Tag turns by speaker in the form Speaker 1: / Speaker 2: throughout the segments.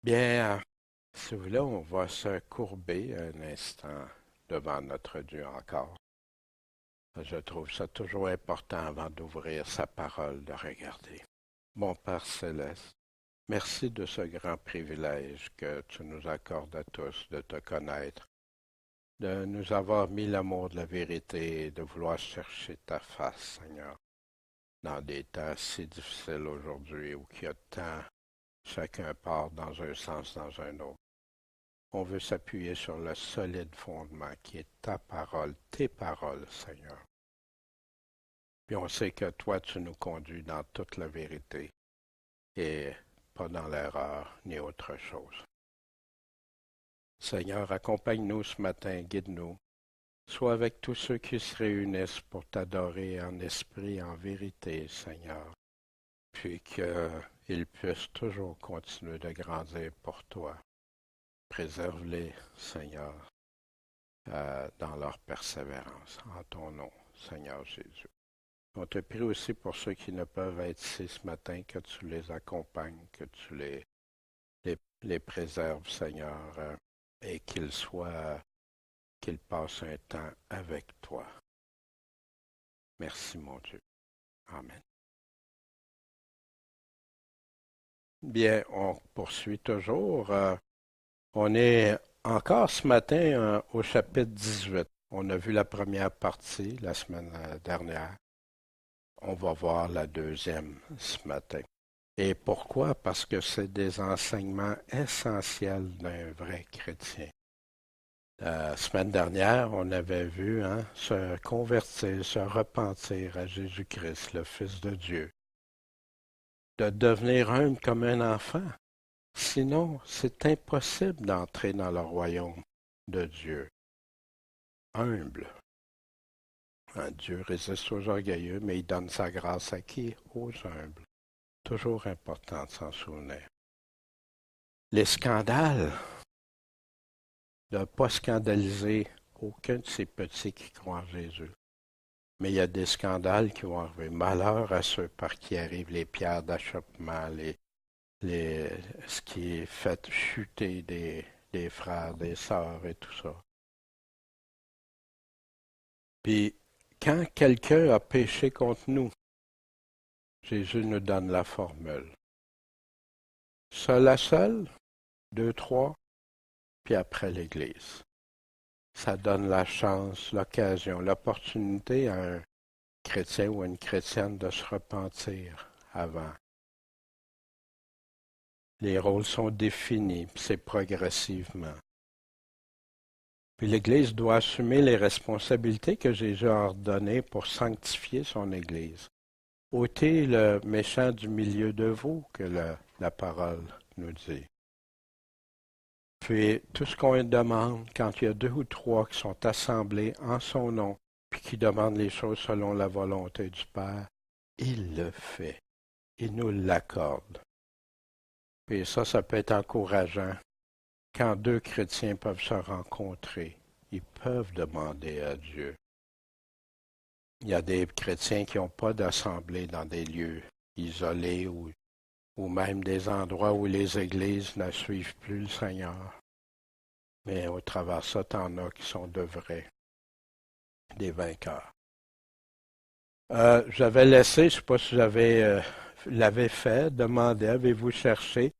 Speaker 1: Bien, si vous voulez, on va se courber un instant devant notre Dieu encore. Je trouve ça toujours important avant d'ouvrir sa parole, de regarder. Mon Père céleste, merci de ce grand privilège que tu nous accordes à tous de te connaître, de nous avoir mis l'amour de la vérité et de vouloir chercher ta face, Seigneur, dans des temps si difficiles aujourd'hui où il y a tant, chacun part dans un sens, dans un autre. On veut s'appuyer sur le solide fondement qui est ta parole, tes paroles, Seigneur. Puis on sait que toi, tu nous conduis dans toute la vérité et pas dans l'erreur ni autre chose. Seigneur, accompagne-nous ce matin, guide-nous. Sois avec tous ceux qui se réunissent pour t'adorer en esprit, en vérité, Seigneur. Puis qu'ils puissent toujours continuer de grandir pour toi. Préserve-les, Seigneur, dans leur persévérance. En ton nom, Seigneur Jésus. On te prie aussi pour ceux qui ne peuvent être ici ce matin, que tu les accompagnes, que tu les préserves, Seigneur, et qu'ils passent un temps avec toi. Merci, mon Dieu. Amen. Bien, on poursuit toujours. On est encore ce matin au chapitre 18. On a vu la première partie la semaine dernière. On va voir la deuxième ce matin. Et pourquoi? Parce que c'est des enseignements essentiels d'un vrai chrétien. La semaine dernière, on avait vu se convertir, se repentir à Jésus-Christ, le Fils de Dieu, de devenir humble comme un enfant. Sinon, c'est impossible d'entrer dans le royaume de Dieu. Humble. Dieu résiste aux orgueilleux, mais il donne sa grâce à qui? Aux humbles. Toujours important de s'en souvenir. Les scandales, de ne pas scandaliser aucun de ces petits qui croient en Jésus. Mais il y a des scandales qui vont arriver. Malheur à ceux par qui arrivent les pierres d'achoppement, ce qui fait chuter des frères, des sœurs et tout ça. Puis, quand quelqu'un a péché contre nous, Jésus nous donne la formule. Seul à seul, deux, trois, puis après l'Église. Ça donne la chance, l'occasion, l'opportunité à un chrétien ou à une chrétienne de se repentir avant. Les rôles sont définis, puis c'est progressivement. Puis l'Église doit assumer les responsabilités que Jésus a ordonnées pour sanctifier son Église. Ôtez le méchant du milieu de vous, que la parole nous dit. Puis tout ce qu'on demande, quand il y a deux ou trois qui sont assemblés en son nom, puis qui demandent les choses selon la volonté du Père, il le fait. Il nous l'accorde. Puis ça peut être encourageant. Quand deux chrétiens peuvent se rencontrer, ils peuvent demander à Dieu. Il y a des chrétiens qui n'ont pas d'assemblée dans des lieux isolés ou même des endroits où les églises ne suivent plus le Seigneur. Mais au travers de ça, t'en as qui sont de vrais, des vainqueurs. J'avais laissé, je ne sais pas si j'avais l'avais fait, demandé, avez-vous cherché?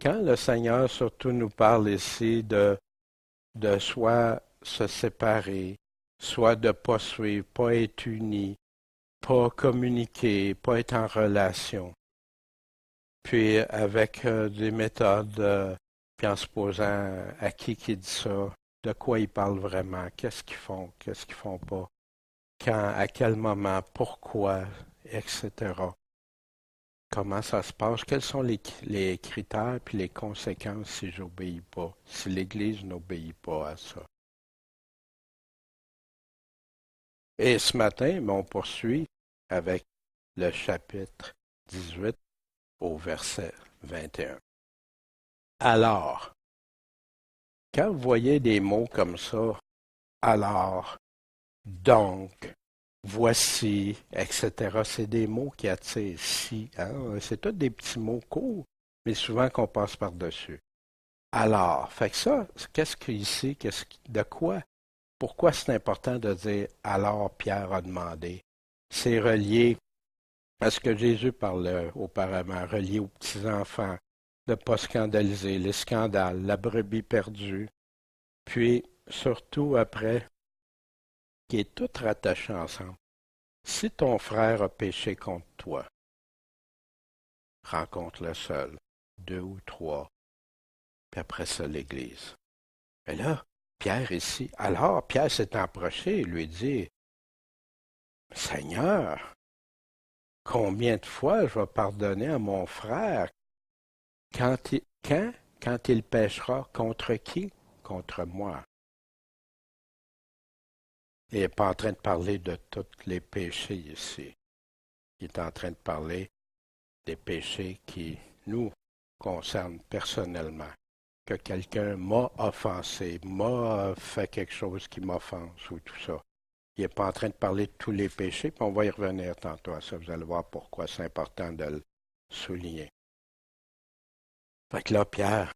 Speaker 1: Quand le Seigneur surtout nous parle ici de soit se séparer, soit de ne pas suivre, pas être unis, pas communiquer, pas être en relation. Puis avec des méthodes, puis en se posant à qui dit ça, de quoi ils parlent vraiment, qu'est-ce qu'ils font pas, quand, à quel moment, pourquoi, etc. Comment ça se passe, quels sont les critères puis les conséquences si j'obéis pas, si l'Église n'obéit pas à ça. Et ce matin, on poursuit avec le chapitre 18 au verset 21. Alors, quand vous voyez des mots comme ça, alors, donc, voici, etc., c'est des mots qui attirent si. Hein? C'est tous des petits mots courts, mais souvent qu'on passe par-dessus. Alors, fait que ça, qu'est-ce qu'ici, de quoi? Pourquoi c'est important de dire alors Pierre a demandé? C'est relié à ce que Jésus parlait auparavant, relié aux petits-enfants, de ne pas scandaliser, les scandales, la brebis perdue, puis surtout après, qui est tout rattaché ensemble. Si ton frère a péché contre toi, rencontre-le seul, deux ou trois, puis après ça l'Église. Et là, Pierre ici, alors Pierre s'est approché et lui dit, Seigneur, combien de fois je vais pardonner à mon frère quand il péchera contre qui? Contre moi. Il n'est pas en train de parler de tous les péchés ici. Il est en train de parler des péchés qui nous concernent personnellement. Que quelqu'un m'a offensé, m'a fait quelque chose qui m'offense ou tout ça. Il n'est pas en train de parler de tous les péchés, puis on va y revenir tantôt à ça. Vous allez voir pourquoi c'est important de le souligner. Fait que là, Pierre,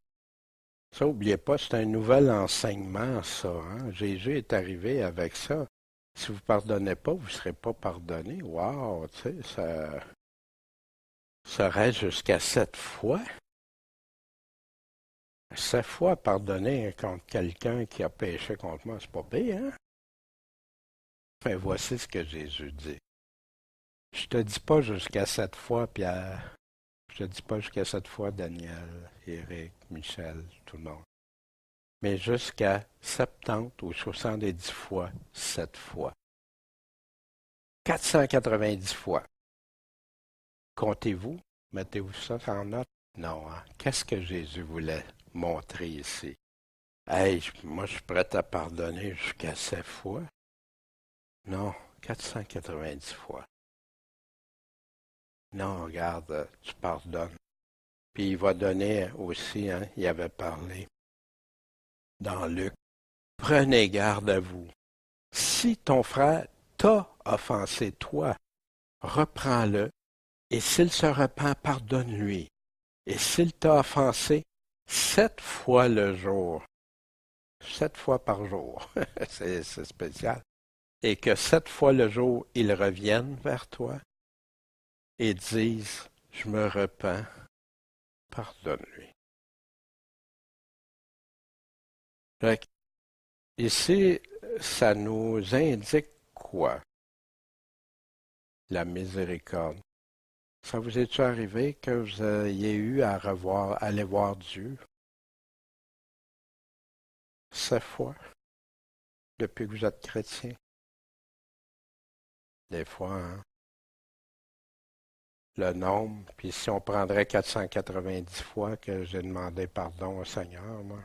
Speaker 1: ça, n'oubliez pas, c'est un nouvel enseignement, ça. Hein? Jésus est arrivé avec ça. Si vous ne pardonnez pas, vous ne serez pas pardonné. Wow, tu sais, ça reste jusqu'à 7 fois. 7 fois pardonner contre quelqu'un qui a péché contre moi, c'est pas pire, hein? Mais voici ce que Jésus dit. Je te dis pas jusqu'à 7 fois, Pierre. Je te dis pas jusqu'à 7 fois, Daniel, Éric, Michel, tout le monde. Mais jusqu'à 70 ou 70 fois, 7 fois. 490 fois. Comptez-vous? Mettez-vous ça en note? Non, hein? Qu'est-ce que Jésus voulait montrer ici? Hey, moi je suis prêt à pardonner jusqu'à 7 fois. Non, 490 fois. Non, regarde, tu pardonnes. Puis il va donner aussi, hein, il avait parlé dans Luc, prenez garde à vous. Si ton frère t'a offensé, toi, reprends-le, et s'il se repent, pardonne-lui. Et s'il t'a offensé, 7 fois le jour, 7 fois par jour, c'est spécial, et que 7 fois le jour, il revienne vers toi et dise, je me repens, pardonne-lui. Ici, ça nous indique quoi? La miséricorde. Ça vous est-il arrivé que vous ayez eu à aller voir Dieu 7 fois depuis que vous êtes chrétien? Des fois, hein? Le nombre, puis si on prendrait 490 fois que j'ai demandé pardon au Seigneur, moi,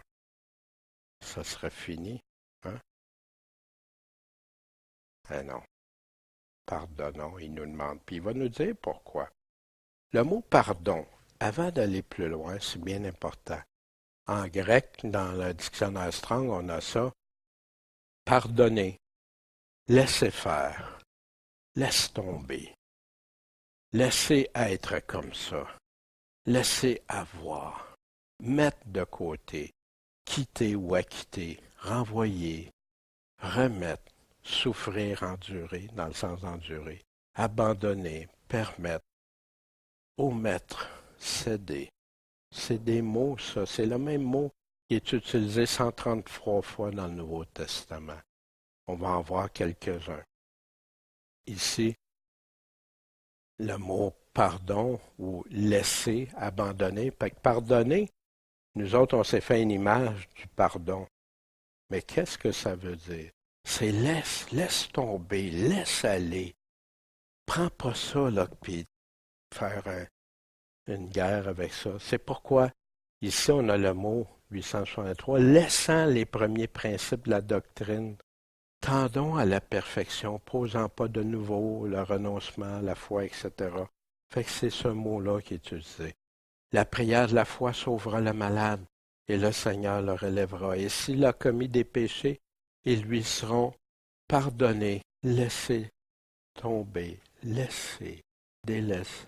Speaker 1: ça serait fini, hein? Eh non, pardonnons, il nous demande, puis il va nous dire pourquoi. Le mot pardon, avant d'aller plus loin, c'est bien important. En grec, dans le dictionnaire Strong, on a ça. Pardonner, laisser faire, laisse tomber, laisser être comme ça, laisser avoir, mettre de côté, quitter ou acquitter, renvoyer, remettre, souffrir, endurer, dans le sens d'endurer, abandonner, permettre, omettre, céder. C'est des mots, ça. C'est le même mot qui est utilisé 133 fois dans le Nouveau Testament. On va en voir quelques-uns. Ici, le mot pardon ou laisser, abandonner. Pardonner, nous autres, on s'est fait une image du pardon. Mais qu'est-ce que ça veut dire? C'est laisse tomber, laisse aller. Prends pas ça, là, puis faire une guerre avec ça. C'est pourquoi, ici, on a le mot 863, laissant les premiers principes de la doctrine, tendons à la perfection, posant pas de nouveau le renoncement, la foi, etc. Fait que c'est ce mot-là qui est utilisé. La prière de la foi sauvera le malade, et le Seigneur le relèvera. Et s'il a commis des péchés, ils lui seront pardonnés, laissés tomber, laissés, délaissés,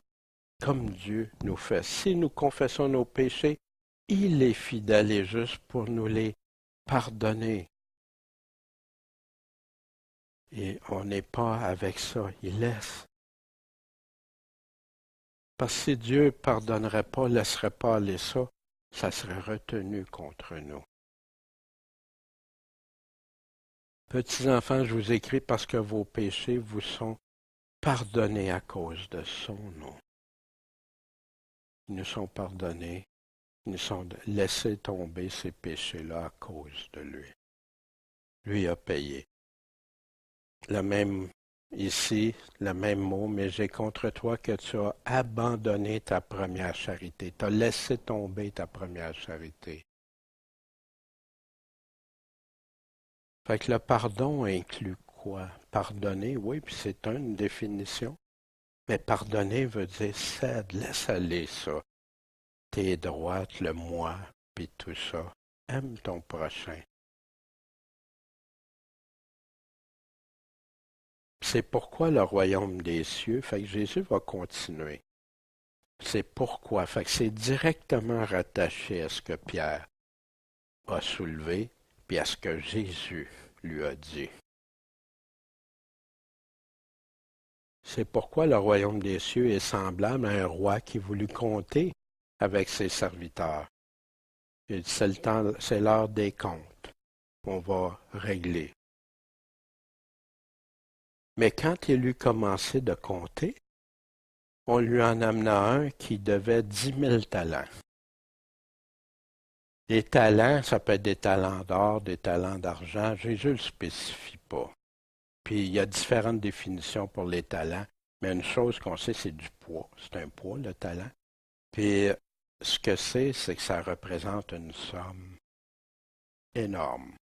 Speaker 1: comme Dieu nous fait. Si nous confessons nos péchés, il est fidèle et juste pour nous les pardonner. Et on n'est pas avec ça, il laisse. Parce que si Dieu ne pardonnerait pas, ne laisserait pas aller ça, ça serait retenu contre nous. Petits enfants, je vous écris parce que vos péchés vous sont pardonnés à cause de son nom. Ils nous sont pardonnés, ils nous sont laissés tomber ces péchés-là à cause de lui. Lui a payé. Le même ici, le même mot, mais j'ai contre toi que tu as abandonné ta première charité. Tu as laissé tomber ta première charité. Fait que le pardon inclut quoi? Pardonner, oui, puis c'est une définition. Mais pardonner veut dire cède, laisse aller ça. Tes droites, le moi, puis tout ça. Aime ton prochain. C'est pourquoi le royaume des cieux, fait que Jésus va continuer. C'est pourquoi, fait que c'est directement rattaché à ce que Pierre a soulevé, puis à ce que Jésus lui a dit. C'est pourquoi le royaume des cieux est semblable à un roi qui voulut compter avec ses serviteurs. Il dit, c'est l'heure des comptes. On va régler. Mais quand il eut commencé de compter, on lui en amena un qui devait 10 000 talents. Les talents, ça peut être des talents d'or, des talents d'argent. Jésus ne le spécifie pas. Puis il y a différentes définitions pour les talents, mais une chose qu'on sait, c'est du poids. C'est un poids, le talent. Puis ce que c'est que ça représente une somme énorme.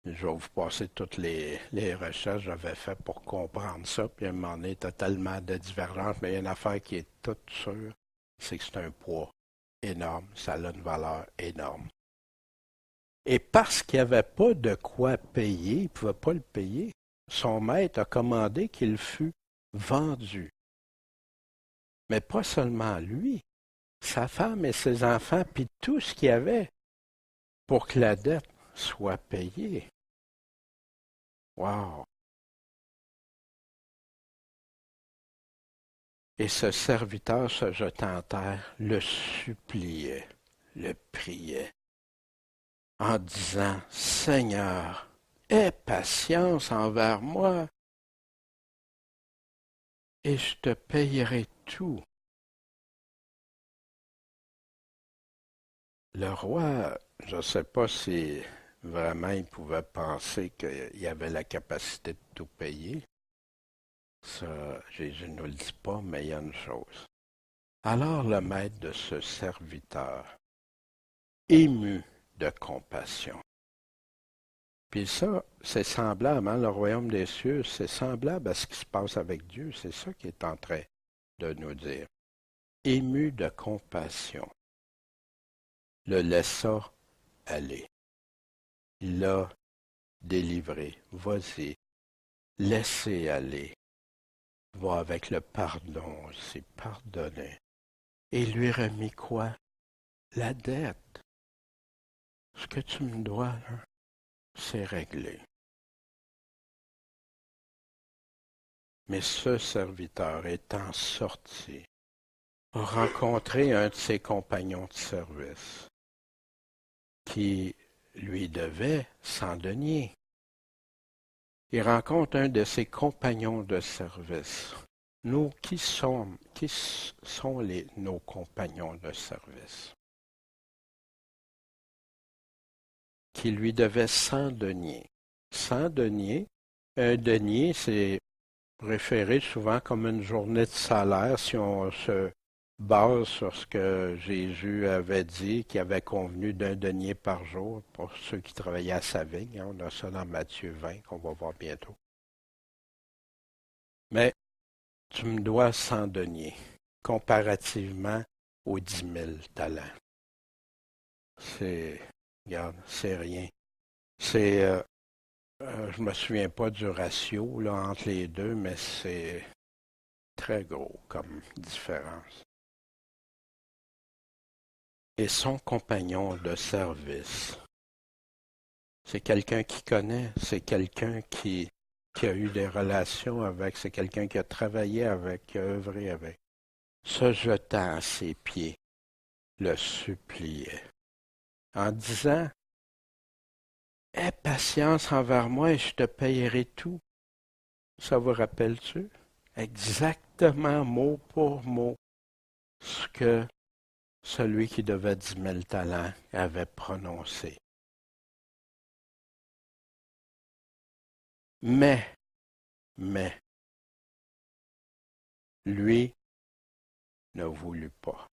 Speaker 1: Je vais vous passer toutes les recherches que j'avais faites pour comprendre ça, puis à un moment donné, totalement de divergence, mais il y a une affaire qui est toute sûre, c'est que c'est un poids énorme, ça a une valeur énorme. Et parce qu'il n'y avait pas de quoi payer, il ne pouvait pas le payer, son maître a commandé qu'il fût vendu. Mais pas seulement lui, sa femme et ses enfants, puis tout ce qu'il y avait pour que la dette soit payée. Wow! Et ce serviteur se jetant en terre, le suppliait, le priait, en disant, Seigneur, aie patience envers moi, et je te payerai tout. Le roi, je ne sais pas si vraiment il pouvait penser qu'il avait la capacité de tout payer. Ça, Jésus ne nous le dit pas, mais il y a une chose. Alors le maître de ce serviteur, ému de compassion. Puis ça, c'est semblable, hein, le royaume des cieux, c'est semblable à ce qui se passe avec Dieu. C'est ça qu'il est en train de nous dire. Ému de compassion, le laissa aller. Il l'a délivré. Vas-y, laissez aller. Va avec le pardon aussi, pardonner. Et lui remit quoi? La dette. Ce que tu me dois, là, c'est réglé. Mais ce serviteur étant sorti, a rencontré un de ses compagnons de service qui lui devait 100 deniers. Il rencontre un de ses compagnons de service. Nous, qui sont nos compagnons de service? Qui lui devait 100 deniers. 100 deniers, un denier, c'est référé souvent comme une journée de salaire si on se base sur ce que Jésus avait dit, qu'il avait convenu d'un denier par jour pour ceux qui travaillaient à sa vigne. On a ça dans Matthieu 20 qu'on va voir bientôt. Mais tu me dois 100 deniers comparativement aux 10 000 talents. C'est, regarde, c'est rien. Je me souviens pas du ratio là, entre les deux, mais c'est très gros comme différence. et son compagnon de service. C'est quelqu'un qui connaît, c'est quelqu'un qui a eu des relations avec, c'est quelqu'un qui a travaillé avec, qui a œuvré avec. Se jetant à ses pieds, le suppliait, en disant, aie patience envers moi et je te payerai tout. Ça vous rappelle-tu? Exactement mot pour mot ce que celui qui devait 10 000 talents avait prononcé. Mais, lui ne voulut pas.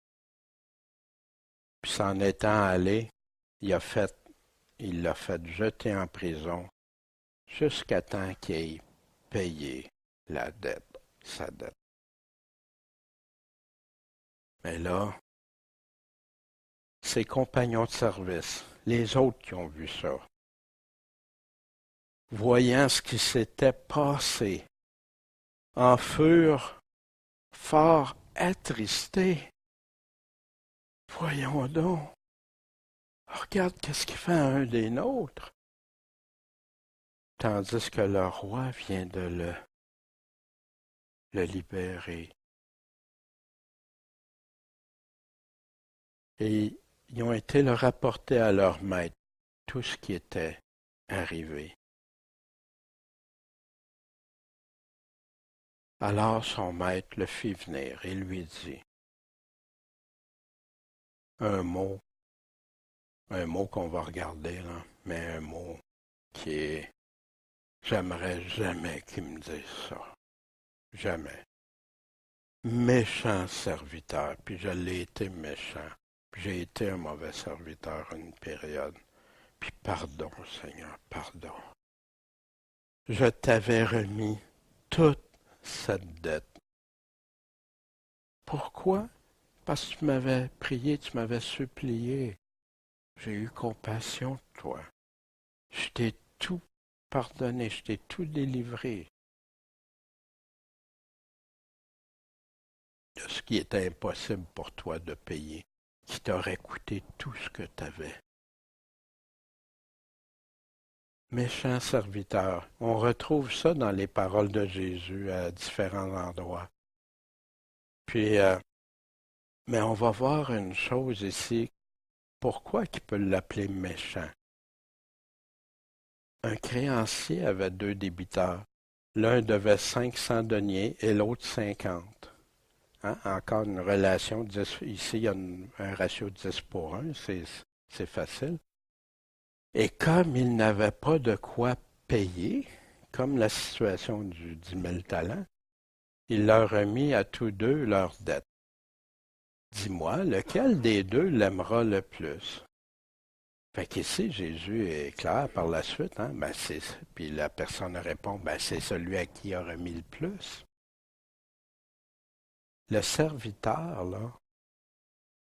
Speaker 1: Puis s'en étant allé, il l'a fait jeter en prison jusqu'à temps qu'il ait payé la dette, sa dette. Mais là, ses compagnons de service, les autres qui ont vu ça, voyant ce qui s'était passé, en furent fort attristés. Voyons donc, regarde qu'est-ce qu'il fait à un des nôtres, tandis que le roi vient de le libérer. Et ils ont été le rapporter à leur maître, tout ce qui était arrivé. Alors son maître le fit venir et lui dit un mot, qu'on va regarder, là, mais un mot qui est j'aimerais jamais qu'il me dise ça. Jamais. Méchant serviteur, puis je l'ai été méchant. Puis j'ai été un mauvais serviteur une période. Puis pardon, Seigneur, pardon. Je t'avais remis toute cette dette. Pourquoi? Parce que tu m'avais prié, tu m'avais supplié. J'ai eu compassion de toi. Je t'ai tout pardonné, je t'ai tout délivré de ce qui était impossible pour toi de payer, qui t'aurait coûté tout ce que tu avais. Méchant serviteur. On retrouve ça dans les paroles de Jésus à différents endroits. Puis, mais on va voir une chose ici. Pourquoi il peut l'appeler méchant? Un créancier avait 2 débiteurs. L'un devait 500 deniers et l'autre 50. Hein? Encore une relation 10. Ici, il y a un ratio 10 pour 1. C'est facile. Et comme il n'avait pas de quoi payer, comme la situation du 10 000 talents, il leur remit à tous deux leur dette. Dis-moi, lequel des deux l'aimera le plus? Fait qu'ici, Jésus est clair par la suite, hein? Puis la personne répond, c'est celui à qui il a remis le plus. Le serviteur, là,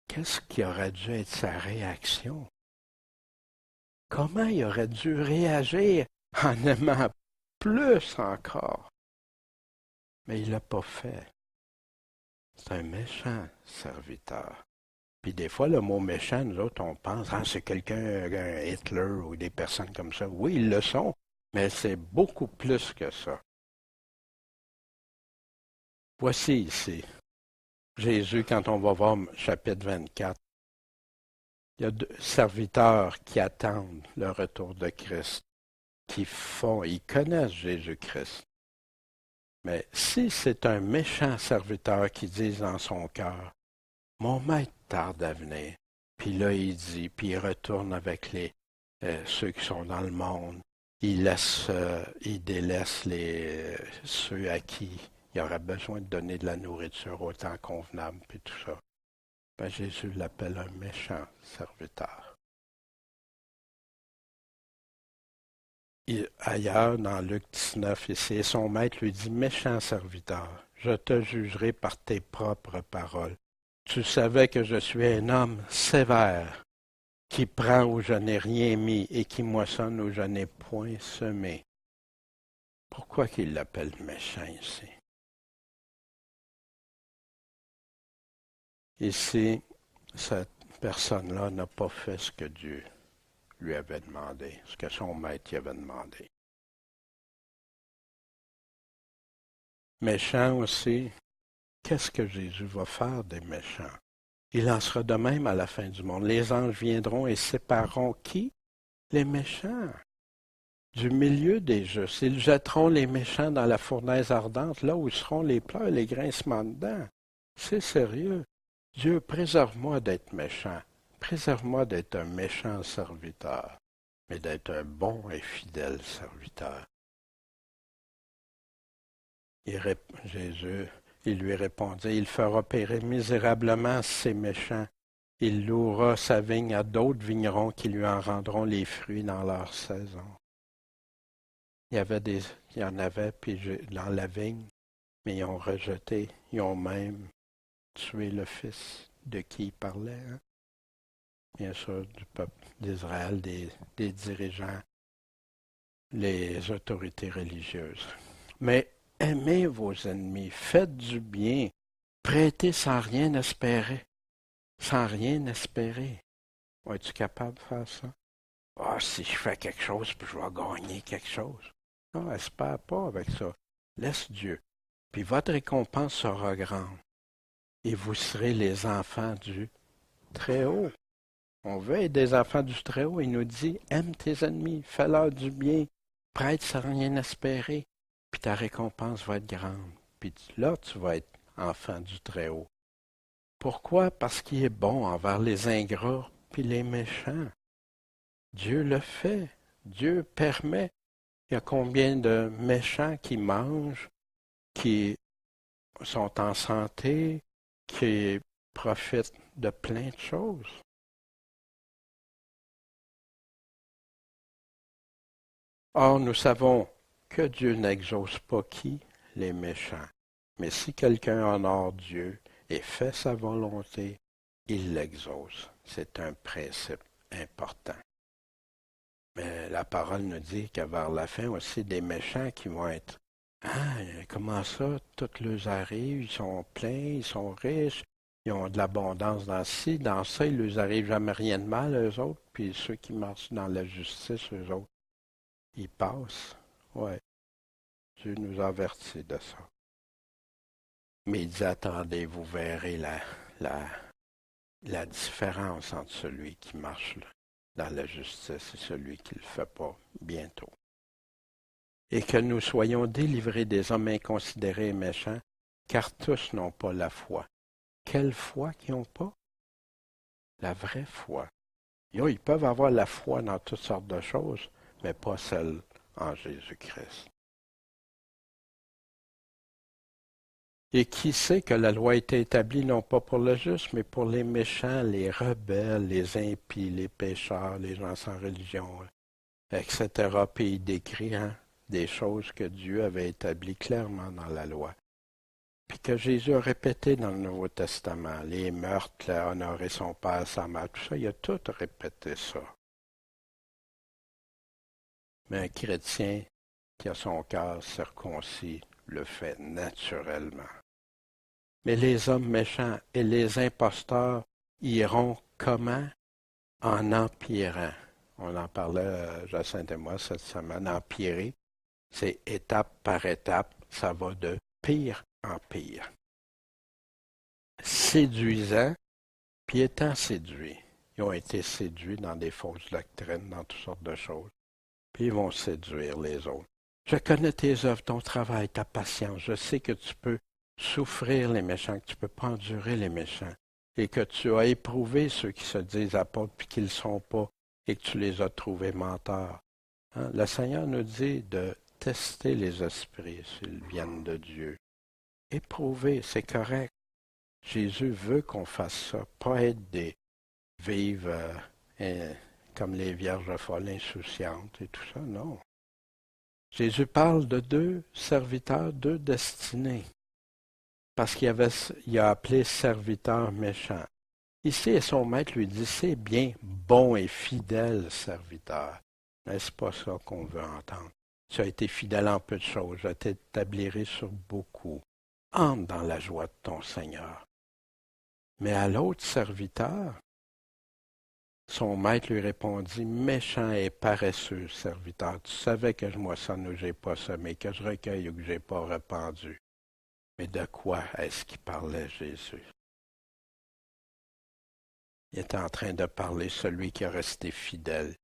Speaker 1: qu'est-ce qui aurait dû être sa réaction? Comment il aurait dû réagir en aimant plus encore? Mais il l'a pas fait. C'est un méchant serviteur. Puis des fois, le mot méchant, nous autres, on pense, c'est quelqu'un, un Hitler ou des personnes comme ça. Oui, ils le sont, mais c'est beaucoup plus que ça. Voici ici, Jésus, quand on va voir chapitre 24, il y a 2 serviteurs qui attendent le retour de Christ, ils connaissent Jésus-Christ. Mais si c'est un méchant serviteur qui dit dans son cœur, mon maître tarde à venir, puis là puis il retourne avec ceux qui sont dans le monde, il délaisse ceux à qui il aurait besoin de donner de la nourriture au temps convenable, puis tout ça. Jésus l'appelle un méchant serviteur. Ailleurs, dans Luc 19, ici, son maître lui dit, méchant serviteur, je te jugerai par tes propres paroles. Tu savais que je suis un homme sévère, qui prend où je n'ai rien mis et qui moissonne où je n'ai point semé. Pourquoi qu'il l'appelle méchant ici? Ici, personne-là n'a pas fait ce que Dieu lui avait demandé, ce que son maître lui avait demandé. Méchant aussi, qu'est-ce que Jésus va faire des méchants? Il en sera de même à la fin du monde. Les anges viendront et sépareront qui? Les méchants. Du milieu des justes. Ils jetteront les méchants dans la fournaise ardente, là où seront les pleurs et les grincements de dents. C'est sérieux. Dieu, préserve-moi d'être méchant. Préserve-moi d'être un méchant serviteur, mais d'être un bon et fidèle serviteur. Jésus, il lui répondit, il fera périr misérablement ces méchants. Il louera sa vigne à d'autres vignerons qui lui en rendront les fruits dans leur saison. Il y en avait dans la vigne, mais ils ont rejeté, ils ont même tué le fils de qui il parlait. Hein? Bien sûr, du peuple d'Israël, des dirigeants, les autorités religieuses. Mais aimez vos ennemis, faites du bien, prêtez sans rien espérer. Sans rien espérer. Es-tu capable de faire ça? Ah, si je fais quelque chose, puis je vais gagner quelque chose. Non, espère pas avec ça. Laisse Dieu. Puis votre récompense sera grande. Et vous serez les enfants du Très-Haut. On veut être des enfants du Très-Haut. Il nous dit, aime tes ennemis, fais-leur du bien, prête sans rien espérer, puis ta récompense va être grande. Puis là, tu vas être enfant du Très-Haut. Pourquoi? Parce qu'il est bon envers les ingrats puis les méchants. Dieu le fait. Dieu permet. Il y a combien de méchants qui mangent, qui sont en santé, qui profitent de plein de choses. Or, nous savons que Dieu n'exauce pas qui? Les méchants. Mais si quelqu'un honore Dieu et fait sa volonté, il l'exauce. C'est un principe important. Mais la parole nous dit qu'à vers la fin aussi, des méchants qui vont être ah, comment ça, tout leur arrive, ils sont pleins, ils sont riches, ils ont de l'abondance dans ci, dans ça, il leur arrive jamais rien de mal, eux autres, puis ceux qui marchent dans la justice, eux autres, ils passent. Ouais, Dieu nous avertit de ça. Mais il dit, attendez, vous verrez la différence entre celui qui marche dans la justice et celui qui ne le fait pas bientôt. Et que nous soyons délivrés des hommes inconsidérés et méchants, car tous n'ont pas la foi. Quelle foi qu'ils n'ont pas? La vraie foi. Ils peuvent avoir la foi dans toutes sortes de choses, mais pas celle en Jésus-Christ. Et qui sait que la loi a été établie non pas pour le juste, mais pour les méchants, les rebelles, les impies, les pécheurs, les gens sans religion, etc. Puis il décrit des choses que Dieu avait établies clairement dans la loi. Puis que Jésus a répété dans le Nouveau Testament, les meurtres, honorer son père, sa mère, tout ça, il a tout répété ça. Mais un chrétien qui a son cœur circoncis le fait naturellement. Mais les hommes méchants et les imposteurs iront comment? En empirant. On en parlait, Jacinthe et moi, cette semaine, empirer. C'est étape par étape, ça va de pire en pire. Séduisant, puis étant séduits. Ils ont été séduits dans des fausses doctrines, dans toutes sortes de choses. Puis ils vont séduire les autres. Je connais tes œuvres, ton travail, ta patience. Je sais que tu peux souffrir les méchants, que tu ne peux pas endurer les méchants, et que tu as éprouvé ceux qui se disent apôtres puis qui ne le sont pas, et que tu les as trouvés menteurs. Hein? Le Seigneur nous dit de tester les esprits s'ils viennent de Dieu. Éprouver, c'est correct. Jésus veut qu'on fasse ça, pas être vivre comme les vierges folles insouciantes et tout ça, non. Jésus parle de deux serviteurs, deux destinés, parce qu'il a appelé serviteur méchant. Ici, son maître lui dit, c'est bien, bon et fidèle serviteur. N'est-ce pas ça qu'on veut entendre? Tu as été fidèle en peu de choses, je t'établirai sur beaucoup. Entre dans la joie de ton Seigneur. Mais à l'autre serviteur, Son maître lui répondit, méchant et paresseux serviteur, tu savais que je moissonne où j'ai pas semé, que je recueille où que j'ai pas répandu. Mais de quoi est-ce qu'il parlait Jésus? Il était en train de parler celui qui a resté fidèle,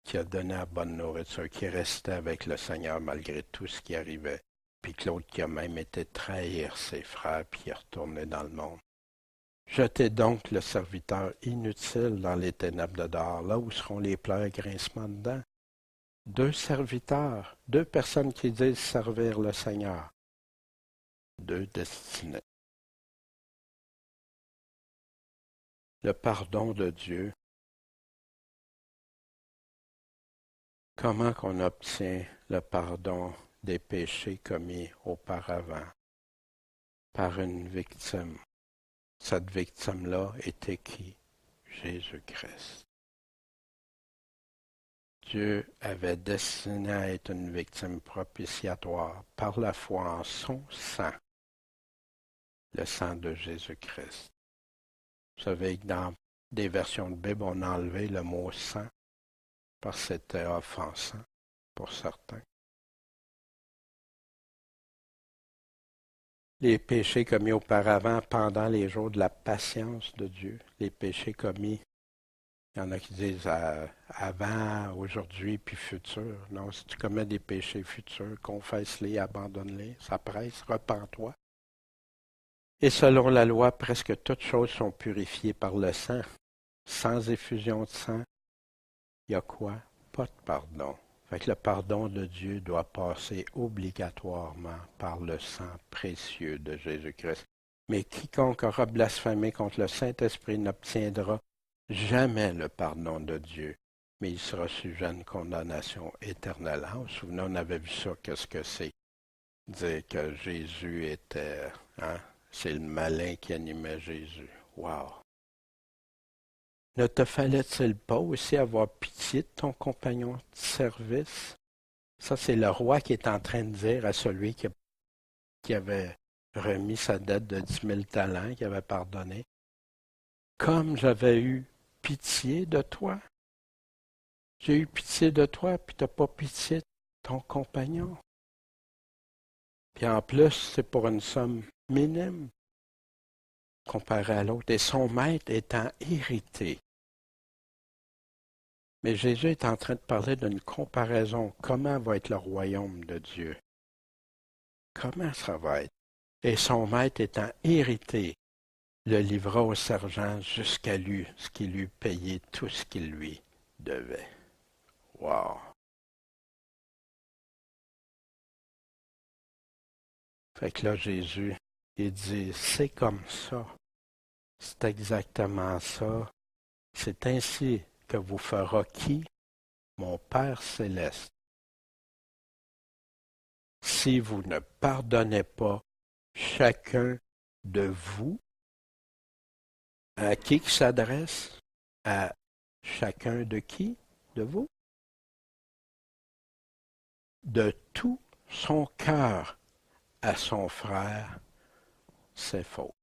Speaker 1: qui a donné la bonne nourriture, qui est resté avec le Seigneur malgré tout ce qui arrivait, puis que l'autre qui a même été trahir ses frères, puis qui est retourné dans le monde. Jetez donc le serviteur inutile dans les ténèbres de dehors, là où seront les pleurs et grincements de dents. Deux serviteurs, deux personnes qui disent servir le Seigneur, deux destinées. Le pardon de Dieu. Comment qu'on obtient le pardon des péchés commis auparavant? Par une victime. Cette victime-là était qui? Jésus-Christ. Dieu avait destiné à être une victime propitiatoire par la foi en son sang, le sang de Jésus-Christ. Vous savez que dans des versions de Bible, on a enlevé le mot sang parce que c'était offensant pour certains. Les péchés commis auparavant pendant les jours de la patience de Dieu, les péchés commis, il y en a qui disent avant, aujourd'hui, puis futur. Non, si tu commets des péchés futurs, confesse-les, abandonne-les, ça presse, repens-toi. Et selon la loi, presque toutes choses sont purifiées par le sang. Sans effusion de sang, il y a quoi? Pas de pardon. Fait que le pardon de Dieu doit passer obligatoirement par le sang précieux de Jésus-Christ. Mais quiconque aura blasphémé contre le Saint-Esprit n'obtiendra jamais le pardon de Dieu, mais il sera sujet à une condamnation éternelle. Vous vous souvenez, on avait vu ça, qu'est-ce que c'est? Dire que Jésus était... C'est le malin qui animait Jésus. Wow! Ne te fallait-il pas aussi avoir pitié de ton compagnon de service? Ça, c'est le roi qui est en train de dire à celui qui avait remis sa dette de 10 000 talents, qui avait pardonné. Comme j'avais eu pitié de toi, j'ai eu pitié de toi, puis tu n'as pas pitié de ton compagnon. Puis en plus, c'est pour une somme minime comparée à l'autre. Et son maître étant irrité. Mais Jésus est en train de parler d'une comparaison. Comment va être le royaume de Dieu? Comment ça va être? Et son maître étant irrité, le livra au sergent jusqu'à lui, ce qui lui payait tout ce qu'il lui devait. Wow! Fait que là, Jésus, il dit, c'est comme ça. C'est exactement ça. C'est ainsi que vous fera qui? Mon Père céleste. Si vous ne pardonnez pas chacun de vous, à qui s'adresse? À chacun de qui? De vous? De tout son cœur à son frère, c'est faux.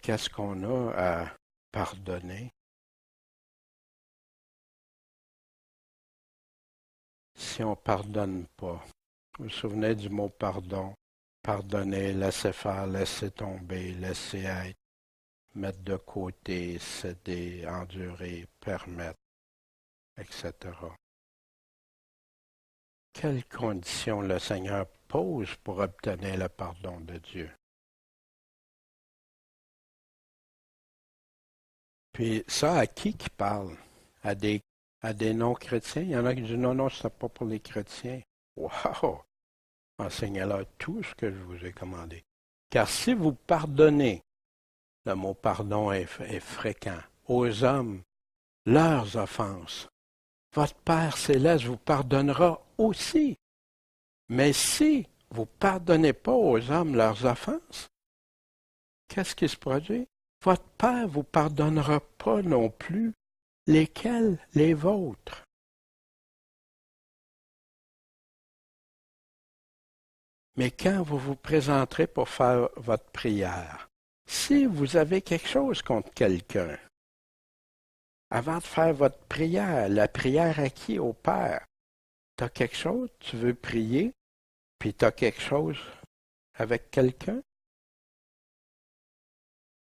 Speaker 1: Qu'est-ce qu'on a à pardonner? Si on ne pardonne pas, vous vous souvenez du mot pardon? Pardonner, laisser faire, laisser tomber, laisser être, mettre de côté, céder, endurer, permettre, etc. Quelles conditions le Seigneur pose pour obtenir le pardon de Dieu? Puis ça, à qui parle? À des non-chrétiens? Il y en a qui disent non, non, ce n'est pas pour les chrétiens. Wow! Enseignez-leur tout ce que je vous ai commandé. Car si vous pardonnez, le mot pardon est fréquent, aux hommes, leurs offenses, votre Père céleste vous pardonnera aussi. Mais si vous ne pardonnez pas aux hommes leurs offenses, qu'est-ce qui se produit? Votre Père ne vous pardonnera pas non plus. Lesquels? Les vôtres. Mais quand vous vous présenterez pour faire votre prière, Si vous avez quelque chose contre quelqu'un, avant de faire votre prière, la prière à qui? Au Père. Tu as quelque chose, tu veux prier, puis tu as quelque chose avec quelqu'un?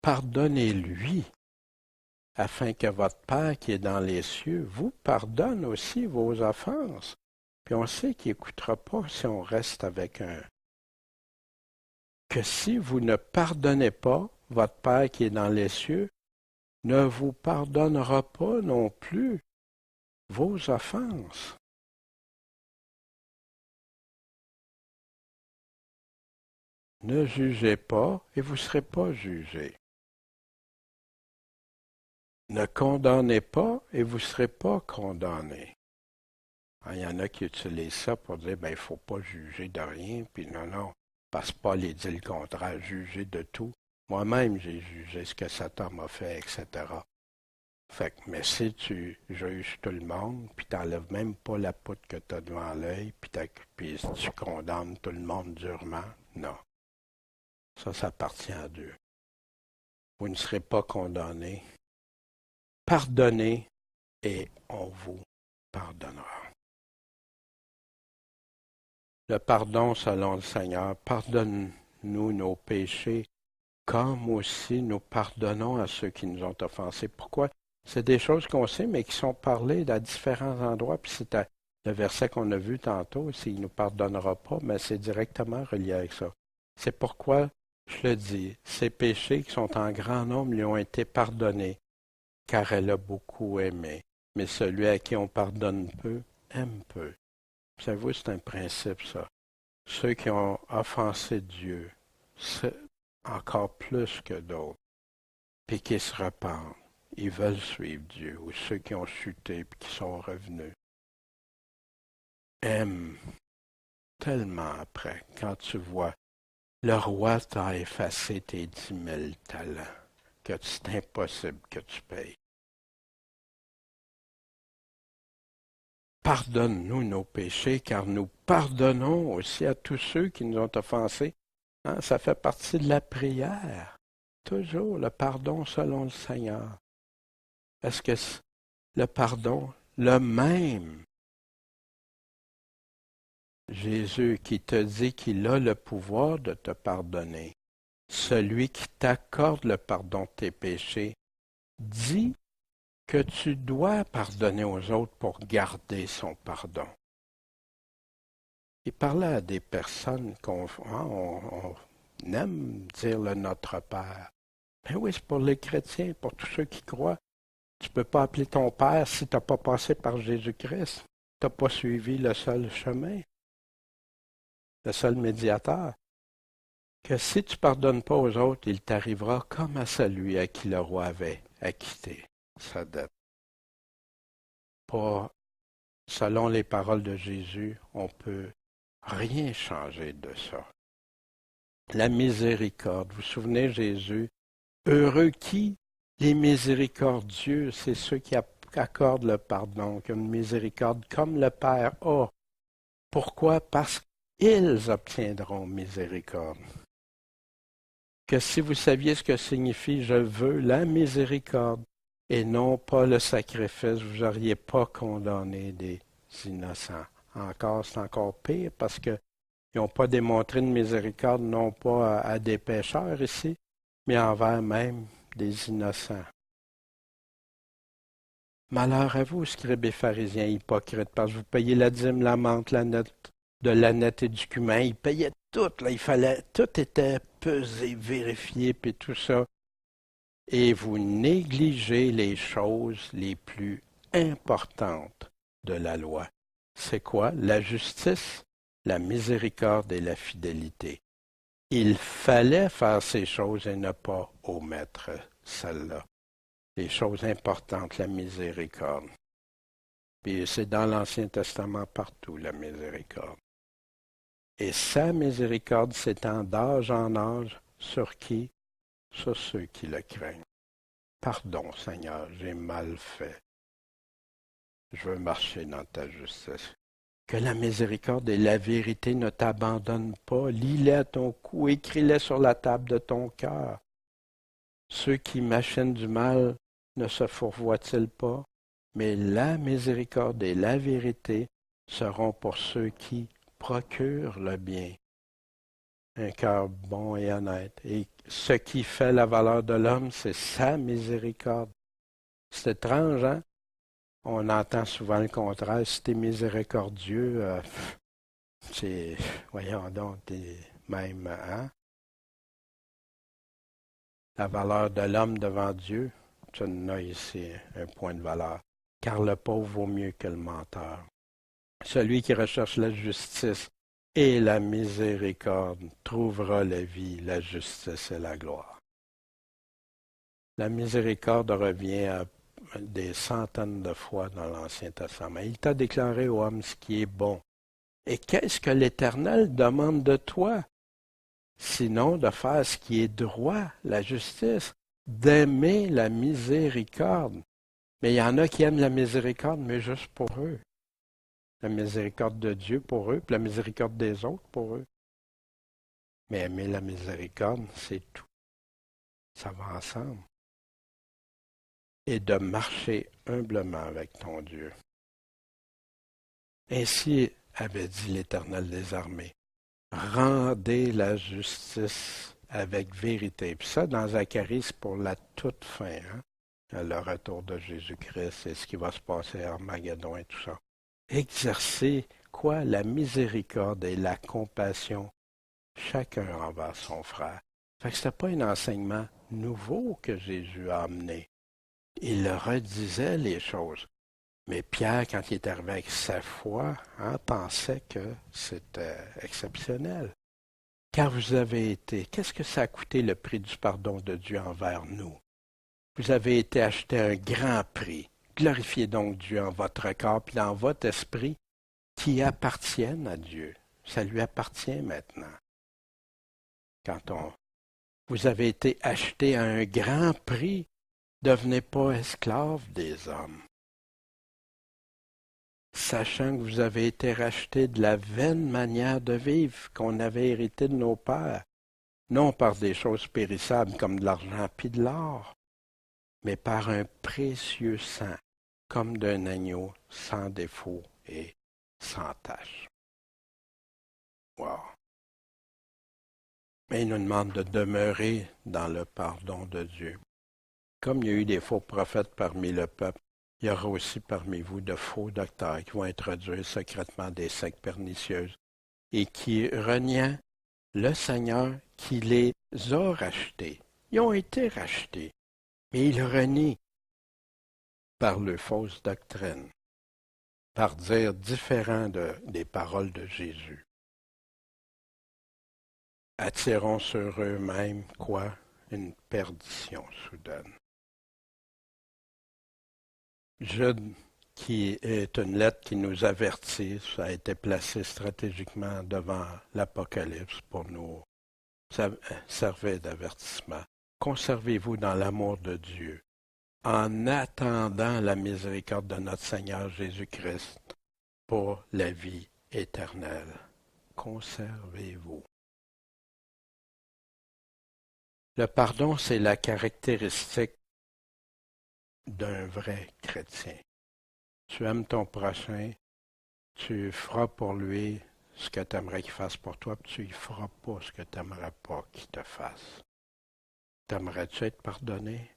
Speaker 1: Pardonnez-lui, afin que votre Père qui est dans les cieux vous pardonne aussi vos offenses. Puis on sait qu'il n'écoutera pas si on reste avec un. Que si vous ne pardonnez pas, votre Père qui est dans les cieux ne vous pardonnera pas non plus vos offenses. Ne jugez pas et vous ne serez pas jugés. Ne condamnez pas et vous ne serez pas condamnés. Il y en a qui utilisent ça pour dire, ben, il ne faut pas juger de rien, puis non, parce que Paul dit le contraire, juger de tout. Moi-même, j'ai jugé ce que Satan m'a fait, etc. Fait que, mais si tu juges tout le monde, puis tu n'enlèves même pas la poutre que tu as devant l'œil, puis tu condamnes tout le monde durement, non. Ça appartient à Dieu. Vous ne serez pas condamnés. Pardonnez et on vous pardonnera. Le pardon selon le Seigneur, pardonne-nous nos péchés, comme aussi nous pardonnons à ceux qui nous ont offensés. Pourquoi? C'est des choses qu'on sait, mais qui sont parlées à différents endroits, puis c'est le verset qu'on a vu tantôt, s'il ne nous pardonnera pas, mais c'est directement relié avec ça. C'est pourquoi je le dis, ces péchés qui sont en grand nombre lui ont été pardonnés, car elle a beaucoup aimé. Mais celui à qui on pardonne peu, aime peu. Savez-vous, c'est un principe, ça. Ceux qui ont offensé Dieu, c'est encore plus que d'autres, puis qui se repentent, ils veulent suivre Dieu, ou ceux qui ont chuté et qui sont revenus, aiment tellement après, quand tu vois, le roi t'a effacé tes 10 000 talents, que c'est impossible que tu payes. Pardonne-nous nos péchés, car nous pardonnons aussi à tous ceux qui nous ont offensés. Hein, ça fait partie de la prière. Toujours le pardon selon le Seigneur. Est-ce que le pardon, le même Jésus qui te dit qu'il a le pouvoir de te pardonner, celui qui t'accorde le pardon de tes péchés, dit que tu dois pardonner aux autres pour garder son pardon. Il parlait à des personnes on aime dire le Notre Père. Ben oui, c'est pour les chrétiens, pour tous ceux qui croient. Tu ne peux pas appeler ton Père si tu n'as pas passé par Jésus-Christ. Tu n'as pas suivi le seul chemin, le seul médiateur. Que si tu ne pardonnes pas aux autres, il t'arrivera comme à celui à qui le roi avait acquitté sa dette. Pas, selon les paroles de Jésus, on ne peut rien changer de ça. La miséricorde. Vous vous souvenez, Jésus, heureux qui? Les miséricordieux, c'est ceux qui accordent le pardon, qui ont une miséricorde comme le Père a. Pourquoi? Parce qu'ils obtiendront miséricorde. Que si vous saviez ce que signifie je veux la miséricorde et non pas le sacrifice, vous n'auriez pas condamné des innocents. Encore, c'est encore pire parce qu'ils n'ont pas démontré de miséricorde non pas à des pécheurs ici, mais envers même des innocents. Malheur à vous, scribes et pharisiens hypocrites, parce que vous payez la dîme, la menthe, la note de l'âneth et du cumin. Ils payaient tout, là, tout était pesé, vérifié, puis tout ça. Et vous négligez les choses les plus importantes de la loi. C'est quoi? La justice, la miséricorde et la fidélité. Il fallait faire ces choses et ne pas omettre celles-là. Les choses importantes, la miséricorde. Puis c'est dans l'Ancien Testament partout, la miséricorde. Et sa miséricorde s'étend d'âge en âge sur qui? Sur ceux qui le craignent. Pardon, Seigneur, j'ai mal fait. Je veux marcher dans ta justice. Que la miséricorde et la vérité ne t'abandonnent pas. Lis-les à ton cou, écris-les sur la table de ton cœur. Ceux qui machinent du mal ne se fourvoient-ils pas? Mais la miséricorde et la vérité seront pour ceux qui procurent le bien. Un cœur bon et honnête. Et ce qui fait la valeur de l'homme, c'est sa miséricorde. C'est étrange, hein? On entend souvent le contraire. Si t'es miséricordieux, c'est, voyons donc, t'es même, hein? La valeur de l'homme devant Dieu, tu en as ici un point de valeur. Car le pauvre vaut mieux que le menteur. Celui qui recherche la justice et la miséricorde trouvera la vie, la justice et la gloire. La miséricorde revient à des centaines de fois dans l'Ancien Testament. Il t'a déclaré au homme ce qui est bon. Et qu'est-ce que l'Éternel demande de toi? Sinon de faire ce qui est droit, la justice, d'aimer la miséricorde. Mais il y en a qui aiment la miséricorde, mais juste pour eux. La miséricorde de Dieu pour eux, puis la miséricorde des autres pour eux. Mais aimer la miséricorde, c'est tout. Ça va ensemble. Et de marcher humblement avec ton Dieu. Ainsi avait dit l'Éternel des armées. Rendez la justice avec vérité. Puis ça, dans Zacharie, c'est pour la toute fin, hein? Le retour de Jésus-Christ et ce qui va se passer à Armageddon et tout ça. Exercer quoi? La miséricorde et la compassion, chacun envers son frère. Fait que ce n'était pas un enseignement nouveau que Jésus a amené. Il redisait les choses. Mais Pierre, quand il est arrivé avec sa foi, pensait que c'était exceptionnel. Car vous avez été, qu'est-ce que ça a coûté le prix du pardon de Dieu envers nous? Vous avez été acheté à un grand prix. Glorifiez donc Dieu en votre corps et dans votre esprit qui appartiennent à Dieu. Ça lui appartient maintenant. Vous avez été acheté à un grand prix, devenez pas esclaves des hommes. Sachant que vous avez été rachetés de la vaine manière de vivre qu'on avait hérité de nos pères, non par des choses périssables comme de l'argent puis de l'or, mais par un précieux sang, comme d'un agneau sans défaut et sans tache. Wow. Mais il nous demande de demeurer dans le pardon de Dieu. Comme il y a eu des faux prophètes parmi le peuple, il y aura aussi parmi vous de faux docteurs qui vont introduire secrètement des sectes pernicieuses et qui, reniant le Seigneur qui les a rachetés, ils ont été rachetés, mais ils renient par leurs fausses doctrines, par dire différent des paroles de Jésus. Attirons sur eux-mêmes quoi? Une perdition soudaine. Jude, qui est une lettre qui nous avertit, ça a été placé stratégiquement devant l'Apocalypse pour nous servir d'avertissement. Conservez-vous dans l'amour de Dieu, en attendant la miséricorde de notre Seigneur Jésus-Christ pour la vie éternelle. Conservez-vous. Le pardon, c'est la caractéristique d'un vrai chrétien. Tu aimes ton prochain, tu feras pour lui ce que tu aimerais qu'il fasse pour toi, puis tu ne feras pas ce que tu n'aimerais pas qu'il te fasse. T'aimerais-tu être pardonné?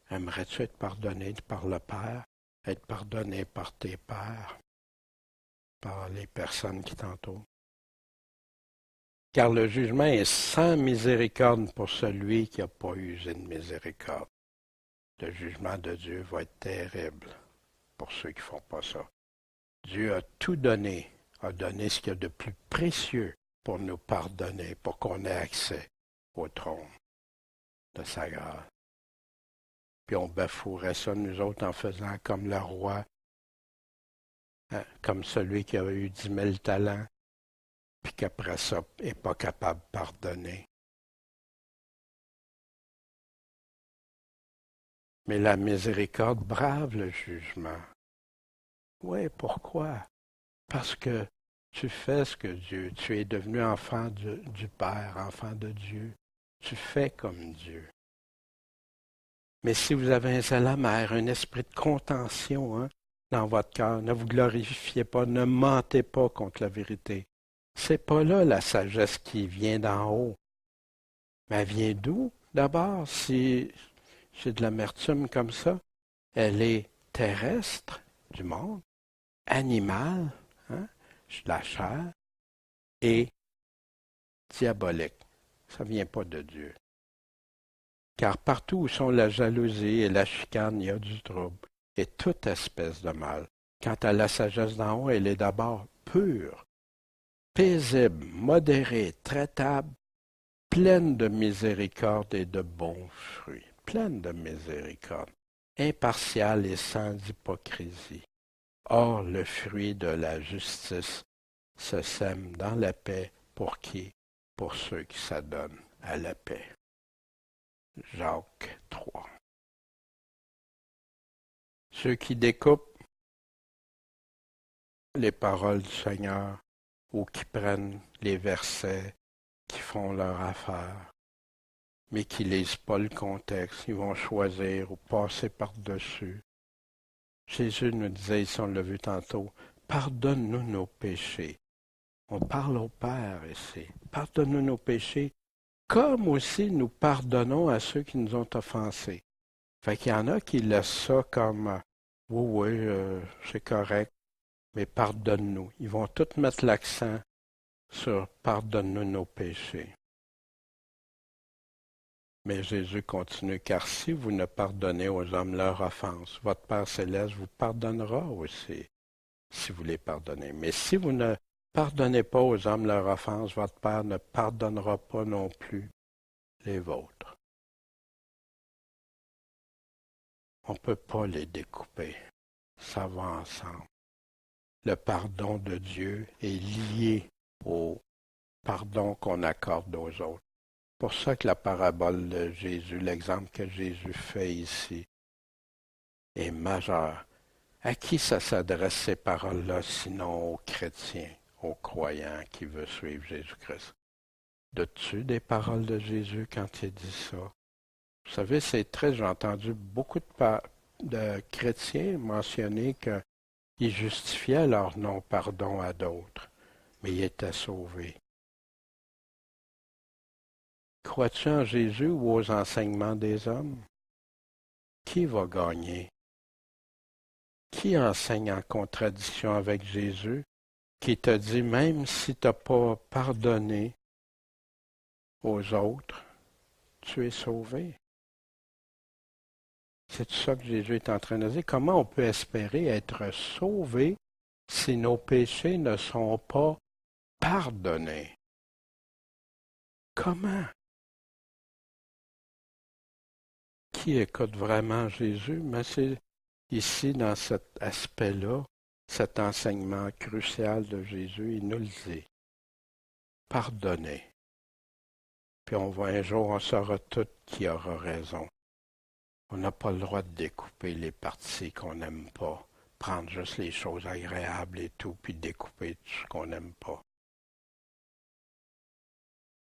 Speaker 1: Aimerais-tu être pardonné par le Père? Être pardonné par tes pères? Par les personnes qui t'entourent? Car le jugement est sans miséricorde pour celui qui n'a pas usé de miséricorde. Le jugement de Dieu va être terrible pour ceux qui ne font pas ça. Dieu a tout donné, a donné ce qu'il y a de plus précieux pour nous pardonner, pour qu'on ait accès au trône de sa grâce. Puis on bafouerait ça, nous autres, en faisant comme le roi, hein, comme celui qui a eu 10 000 talents, puis qu'après ça n'est pas capable de pardonner. Mais la miséricorde brave le jugement. Oui, pourquoi? Parce que tu fais ce que Dieu, tu es devenu enfant du Père, enfant de Dieu. Tu fais comme Dieu. Mais si vous avez un zèle amer, un esprit de contention dans votre cœur, ne vous glorifiez pas, ne mentez pas contre la vérité. C'est pas là la sagesse qui vient d'en haut. Mais elle vient d'où, d'abord, si j'ai de l'amertume comme ça? Elle est terrestre, du monde, animale, de la chair, et diabolique. Ça ne vient pas de Dieu. Car partout où sont la jalousie et la chicane, il y a du trouble et toute espèce de mal. Quant à la sagesse d'en haut, elle est d'abord pure, paisible, modérée, traitable, pleine de miséricorde et de bons fruits. Pleine de miséricorde, impartiale et sans hypocrisie. Or, le fruit de la justice se sème dans la paix pour qui? Pour ceux qui s'adonnent à la paix. Jacques 3. Ceux qui découpent les paroles du Seigneur ou qui prennent les versets, qui font leur affaire, mais qui ne lisent pas le contexte, ils vont choisir ou passer par-dessus. Jésus nous disait, ici on l'a vu tantôt, pardonne-nous nos péchés. On parle au Père ici. Pardonne-nous nos péchés, comme aussi nous pardonnons à ceux qui nous ont offensés. Fait qu'il y en a qui laissent ça comme oui, c'est correct, mais pardonne-nous. Ils vont tous mettre l'accent sur pardonne-nous nos péchés. Mais Jésus continue, car si vous ne pardonnez aux hommes leur offense, votre Père céleste vous pardonnera aussi, si vous les pardonnez. Mais si vous ne pardonnez pas aux hommes leur offense, votre Père ne pardonnera pas non plus les vôtres. On ne peut pas les découper. Ça va ensemble. Le pardon de Dieu est lié au pardon qu'on accorde aux autres. C'est pour ça que la parabole de Jésus, l'exemple que Jésus fait ici, est majeur. À qui ça s'adresse ces paroles-là, sinon aux chrétiens, aux croyants qui veulent suivre Jésus-Christ? Doutes-tu des paroles de Jésus quand il dit ça? Vous savez, c'est très, j'ai entendu beaucoup de chrétiens mentionner qu'ils justifiaient leur non-pardon à d'autres, mais ils étaient sauvés. Crois-tu en Jésus ou aux enseignements des hommes? Qui va gagner? Qui enseigne en contradiction avec Jésus, qui te dit, même si tu n'as pas pardonné aux autres, tu es sauvé? C'est ça que Jésus est en train de dire. Comment on peut espérer être sauvé si nos péchés ne sont pas pardonnés? Comment? Qui écoute vraiment Jésus? Mais c'est ici, dans cet aspect-là, cet enseignement crucial de Jésus, il nous le dit. Pardonnez. Puis un jour, on saura tout qui aura raison. On n'a pas le droit de découper les parties qu'on n'aime pas, prendre juste les choses agréables et tout, puis découper tout ce qu'on n'aime pas.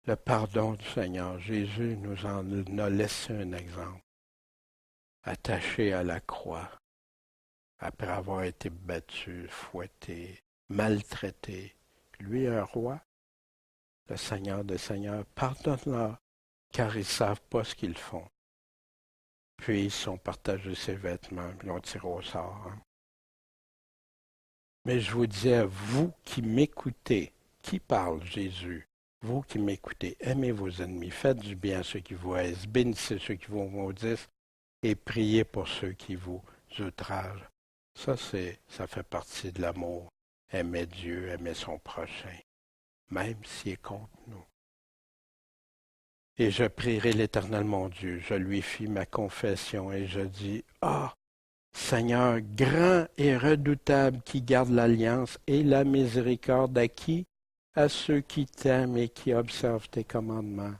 Speaker 1: Le pardon du Seigneur, Jésus nous en a laissé un exemple. Attaché à la croix, après avoir été battu, fouetté, maltraité, lui un roi, le Seigneur des Seigneurs, pardonne-leur, car ils ne savent pas ce qu'ils font. Puis ils sont partagés ses vêtements, puis l'ont tiré au sort. Mais je vous dis à vous qui m'écoutez, qui parle Jésus, vous qui m'écoutez, aimez vos ennemis, faites du bien à ceux qui vous haïssent, bénissez ceux qui vous maudissent et priez pour ceux qui vous outragent. Ça fait partie de l'amour. Aimer Dieu, aimer son prochain, même s'il est contre nous. Et je prierai l'Éternel mon Dieu, je lui fis ma confession et je dis, ah, Seigneur grand et redoutable qui garde l'alliance et la miséricorde à qui? À ceux qui t'aiment et qui observent tes commandements.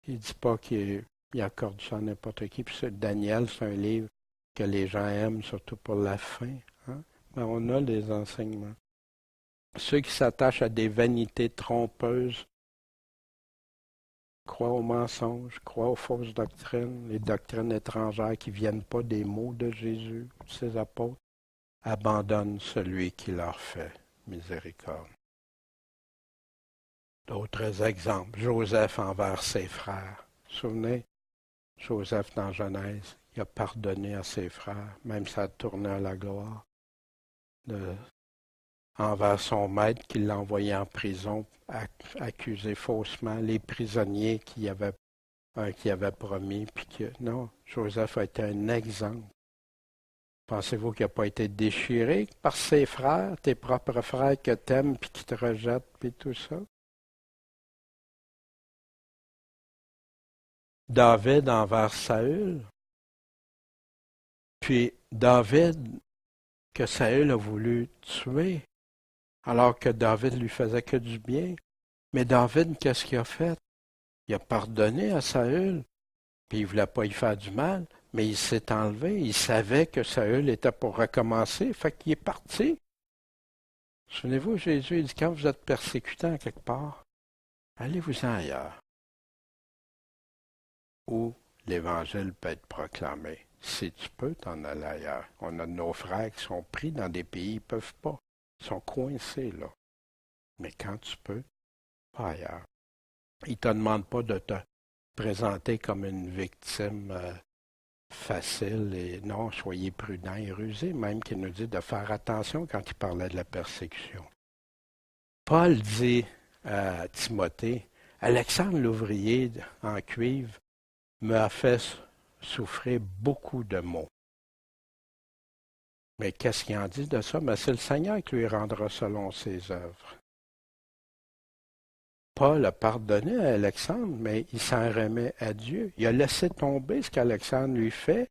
Speaker 1: Il ne dit pas qu'il accorde ça à n'importe qui. Puis Daniel, c'est un livre que les gens aiment, surtout pour la fin. Mais on a des enseignements. Ceux qui s'attachent à des vanités trompeuses croient aux mensonges, croient aux fausses doctrines, les doctrines étrangères qui ne viennent pas des mots de Jésus, de ses apôtres, abandonnent celui qui leur fait miséricorde. D'autres exemples, Joseph envers ses frères. Vous vous souvenez, Joseph dans Genèse, il a pardonné à ses frères, même ça a tourné à la gloire, envers son maître qui l'a envoyé en prison, accusé faussement, les prisonniers qui avait promis. Puis non, Joseph a été un exemple. Pensez-vous qu'il n'a pas été déchiré par ses frères, tes propres frères que t'aimes puis qui te rejettent, puis tout ça? David envers Saül. Puis David, que Saül a voulu tuer, alors que David lui faisait que du bien. Mais David, qu'est-ce qu'il a fait? Il a pardonné à Saül, puis il ne voulait pas y faire du mal, mais il s'est enlevé. Il savait que Saül était pour recommencer, fait qu'il est parti. Souvenez-vous, Jésus, il dit, quand vous êtes persécuté en quelque part, allez-vous-en ailleurs, où l'Évangile peut être proclamé. Si tu peux t'en aller ailleurs. On a nos frères qui sont pris dans des pays, ils ne peuvent pas. Ils sont coincés là. Mais quand tu peux, pas ailleurs. Il ne te demande pas de te présenter comme une victime facile et non, soyez prudents et rusés, même qu'il nous dit de faire attention quand il parlait de la persécution. Paul dit à Timothée, Alexandre l'ouvrier en cuivre me a fait souffrir beaucoup de maux. Mais qu'est-ce qu'il en dit de ça? Mais c'est le Seigneur qui lui rendra selon ses œuvres. Paul a pardonné à Alexandre, mais il s'en remet à Dieu. Il a laissé tomber ce qu'Alexandre lui fait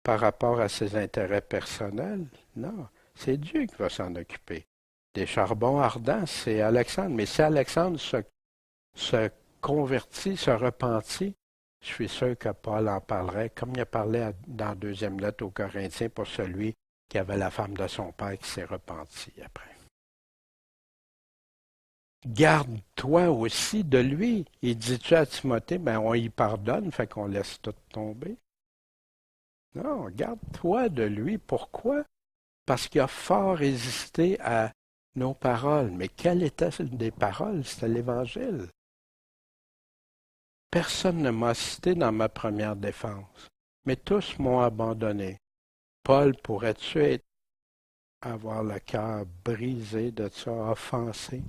Speaker 1: par rapport à ses intérêts personnels. Non, c'est Dieu qui va s'en occuper. Des charbons ardents, c'est Alexandre. Mais si Alexandre se convertit, se repentit, je suis sûr que Paul en parlerait, comme il a parlé dans la deuxième lettre aux Corinthiens pour celui qui avait la femme de son père qui s'est repenti après. Garde-toi aussi de lui. Il dit-tu à Timothée, ben on y pardonne, fait qu'on laisse tout tomber. Non, garde-toi de lui. Pourquoi? Parce qu'il a fort résisté à nos paroles. Mais quelles étaient des paroles? C'était l'Évangile. Personne ne m'a cité dans ma première défense, mais tous m'ont abandonné. Paul, pourrais-tu avoir le cœur brisé de ça, offensé?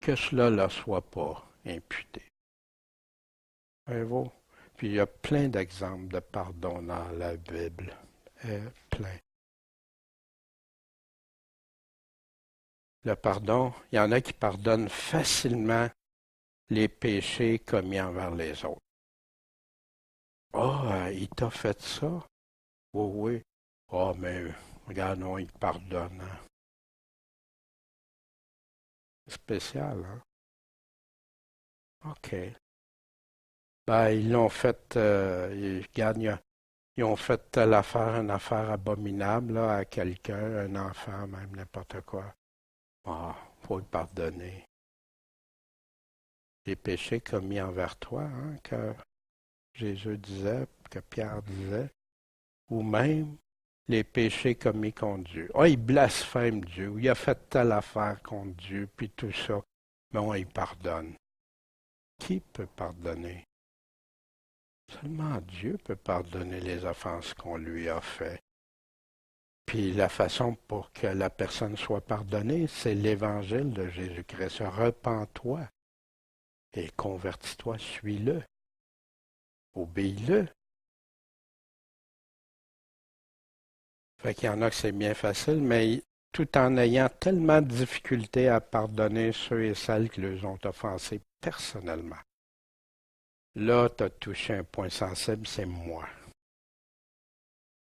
Speaker 1: Que cela ne leur soit pas imputé. Voyez-vous? Puis il y a plein d'exemples de pardon dans la Bible. Plein. Le pardon, il y en a qui pardonnent facilement les péchés commis envers les autres. Ah, il t'a fait ça? Oui, oui. Ah, mais regarde, non, il pardonne. Hein. Spécial, hein? OK. Ben, ils l'ont fait, regarde, ils ont fait telle affaire, une affaire abominable là, à quelqu'un, un enfant, même n'importe quoi. Ah, faut le pardonner. Les péchés commis envers toi, hein, que Jésus disait, que Pierre disait, ou même les péchés commis contre Dieu. Ah, il blasphème Dieu, ou il a fait telle affaire contre Dieu, puis tout ça. Mais on y pardonne. Qui peut pardonner? Seulement Dieu peut pardonner les offenses qu'on lui a faites. Puis la façon pour que la personne soit pardonnée, c'est l'évangile de Jésus-Christ. Repens-toi et convertis-toi, suis-le, obéis-le. Fait qu'il y en a que c'est bien facile, mais tout en ayant tellement de difficultés à pardonner ceux et celles qui les ont offensés personnellement. Là, tu as touché un point sensible, c'est moi.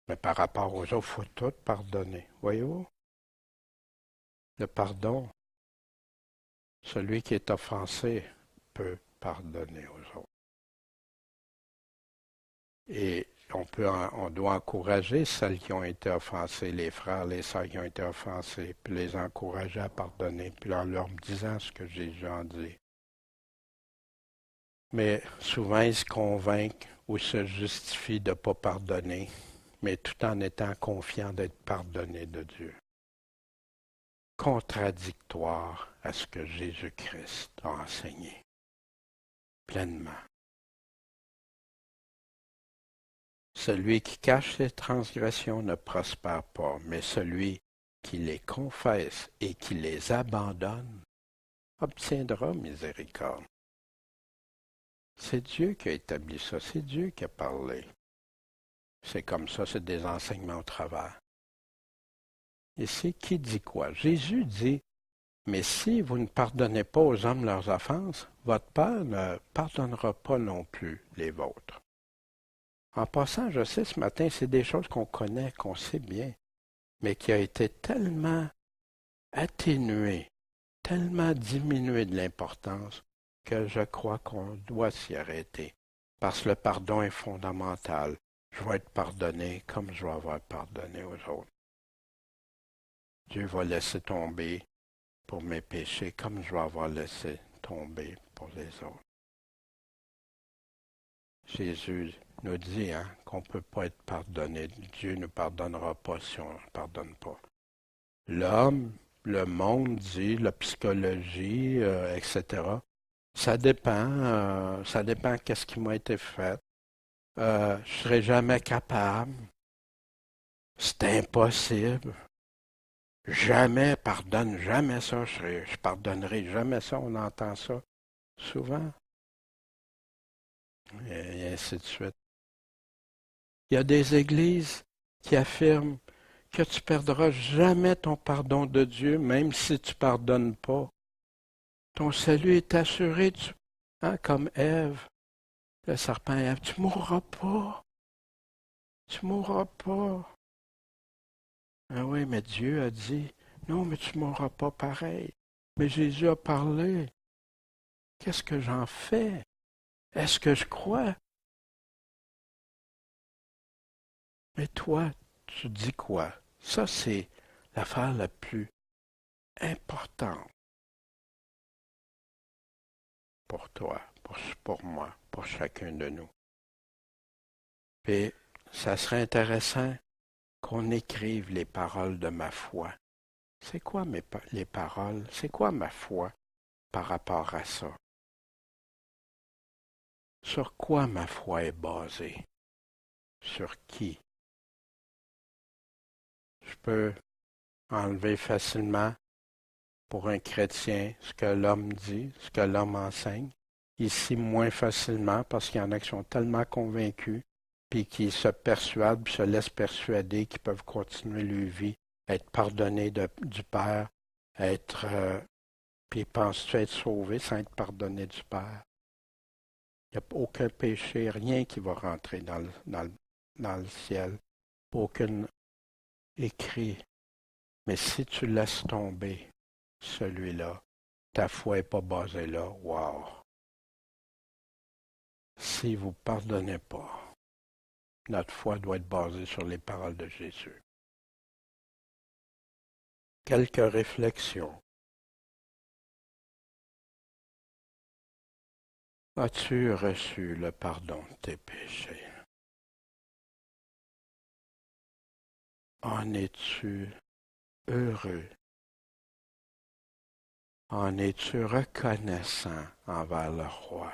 Speaker 1: Mais par rapport aux autres, il faut tout pardonner. Voyez-vous? Le pardon, celui qui est offensé peut pardonner aux autres. Et on doit encourager celles qui ont été offensées, les frères, les sœurs qui ont été offensés, puis les encourager à pardonner, puis en leur disant ce que Jésus en dit. Mais souvent, ils se convainquent ou se justifient de ne pas pardonner, mais tout en étant confiants d'être pardonnés de Dieu. Contradictoire à ce que Jésus-Christ a enseigné pleinement. Celui qui cache ses transgressions ne prospère pas, mais celui qui les confesse et qui les abandonne obtiendra miséricorde. C'est Dieu qui a établi ça, c'est Dieu qui a parlé. C'est comme ça, c'est des enseignements au travers. Et c'est qui dit quoi? Jésus dit, mais si vous ne pardonnez pas aux hommes leurs offenses, votre Père ne pardonnera pas non plus les vôtres. En passant, je sais ce matin, c'est des choses qu'on connaît, qu'on sait bien, mais qui a été tellement atténué, tellement diminué de l'importance que je crois qu'on doit s'y arrêter. Parce que le pardon est fondamental. Je vais être pardonné comme je vais avoir pardonné aux autres. Dieu va laisser tomber pour mes péchés comme je vais avoir laissé tomber pour les autres. Jésus nous dit qu'on ne peut pas être pardonné. Dieu ne pardonnera pas si on ne pardonne pas. L'homme, le monde dit, la psychologie, etc. Ça dépend qu'est-ce qui m'a été fait. Je ne serai jamais capable. C'est impossible. Jamais, pardonne jamais ça. Je pardonnerai jamais ça. On entend ça souvent. Et ainsi de suite. Il y a des églises qui affirment que tu perdras jamais ton pardon de Dieu, même si tu ne pardonnes pas. Ton salut est assuré, comme Ève, le serpent Ève. Tu ne mourras pas. Tu ne mourras pas. Ah oui, mais Dieu a dit, non, mais tu ne mourras pas pareil. Mais Jésus a parlé. Qu'est-ce que j'en fais? Est-ce que je crois? Mais toi, tu dis quoi? Ça, c'est l'affaire la plus importante pour toi, pour moi, pour chacun de nous. Et ça serait intéressant qu'on écrive les paroles de ma foi. C'est quoi les paroles? C'est quoi ma foi par rapport à ça? Sur quoi ma foi est basée? Sur qui? Je peux enlever facilement pour un chrétien ce que l'homme dit, ce que l'homme enseigne. Ici, moins facilement parce qu'il y en a qui sont tellement convaincus puis qui se persuadent, puis se laissent persuader qu'ils peuvent continuer leur vie, être pardonnés du Père, puis penses-tu être sauvé sans être pardonné du Père? Il n'y a aucun péché, rien qui va rentrer dans le ciel, aucun écrit. Mais si tu laisses tomber celui-là, ta foi n'est pas basée là, wow! Si vous ne pardonnez pas, notre foi doit être basée sur les paroles de Jésus. Quelques réflexions. As-tu reçu le pardon de tes péchés? En es-tu heureux? En es-tu reconnaissant envers le roi?